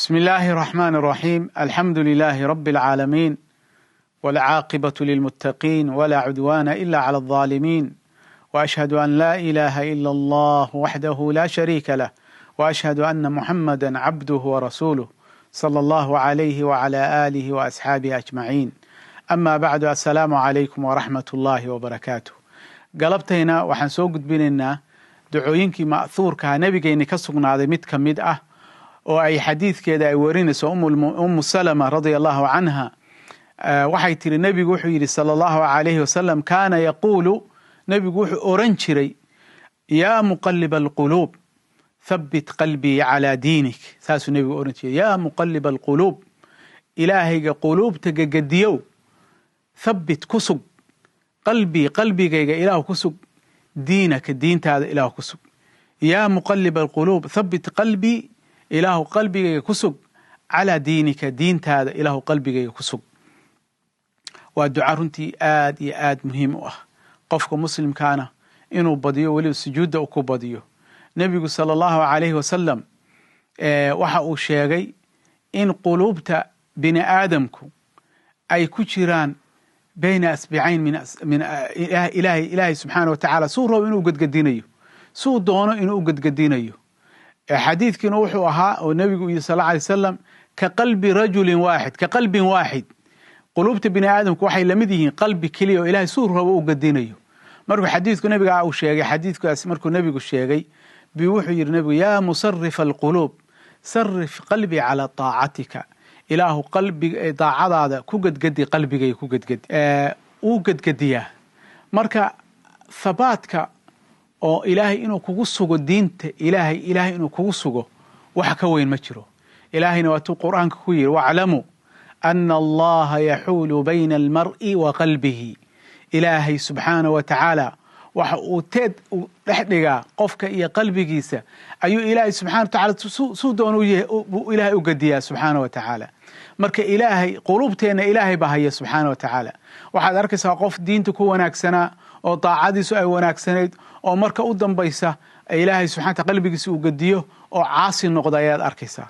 بسم الله الرحمن الرحيم. الحمد لله رب العالمين، والعاقبة للمتقين، ولا عدوان إلا على الظالمين، وأشهد أن لا إله إلا الله وحده لا شريك له، وأشهد أن محمدا عبده ورسوله صلى الله عليه وعلى آله وأصحابه أجمعين. أما بعد، السلام عليكم ورحمة الله وبركاته. قلبتينا waxaan soo gudbinaynaa ducooyinkii ma'thuurka nabigeena ka sugnaaday mid ka mid ah oo ay xadiidkeeda ay warinayso ummu salama radiyallahu anha. waxay tiri nabigu wuxuu yiri sallallahu alayhi wasallam kaana yaqulu, nabigu wuxuu oran jiray yaa muqallib alqulub thabbit qalbi ala diinik. saasuu nabigu oran jiray yaa muqallib alqulub, ilaahayga quluubta gagadiyow, thabbit kusug qalbigayga ilaahu kusug, diinaka diintaada ilaahu kusug. yaa muqallib alqulub thabbit qalbi, ilaahu qalbigayga kusug, calaa diinika diintaada ilaahu qalbigayga kusug. waa duca runtii aad iyo aad muhiim u ah qofka muslimkaana inuu badiyo, weliba sujuudda uu ku badiyo. nebigu sala allahu calayhi wasalam waxa uu sheegay in quluubta bini aadamku ay ku jiraan bayna asbicayn min ilaahay subxaana wa tacaala, suu rabo inuu gadgadinayo, suu doono inuu gadgadinayo. xadiidkiina wuxuu ahaa oo nebigu yiri sal alay wasalam ka qalbi rajulin waaxid, ka qalbin waaxid. quluubta bini aadamku waxay la mid yihiin qalbi keliya oo ilaahay suu rabo u gadinayo. markuu xadiidku nabiga uu sheegay, xadiidkaas markuu nebigu sheegay wuxuu yiri nebigu yaa musarif alquluub sarif qalbi calaa taacatika, ilaahu qalbiga daacadaada ku gadgadi, qalbigay ku gadgadi. uu gadgadiyaa marka thabaadka oo ilaahay inuu kugu sugo diinta ilaahay inuu kugu sugo wax ka weyn ma jiro. ilaahayna waa tuu qur'aanka ku yiri waclamu ana allaha yaxuulu bayna almar'i wa qalbihi. ilaahay subxaana wa tacaala waxa uu teed u dhex dhigaa qofka iyo qalbigiisa, ayuu ilaahay subxana wa tacaala suu doonu ilaahay u gadiyaa subxaana wa tacaala. marka ilaahay quluubteenna ilaahay baa haya subxaana wa tacaala. waxaad arkaysaa qof diinta ku wanaagsanaa oo daacadiisu ay wanaagsanayd oo marka u dambaysa ilaahay subxana wa taala qalbigiisa uu gadiyo oo caasi noqda ayaad arkaysaa.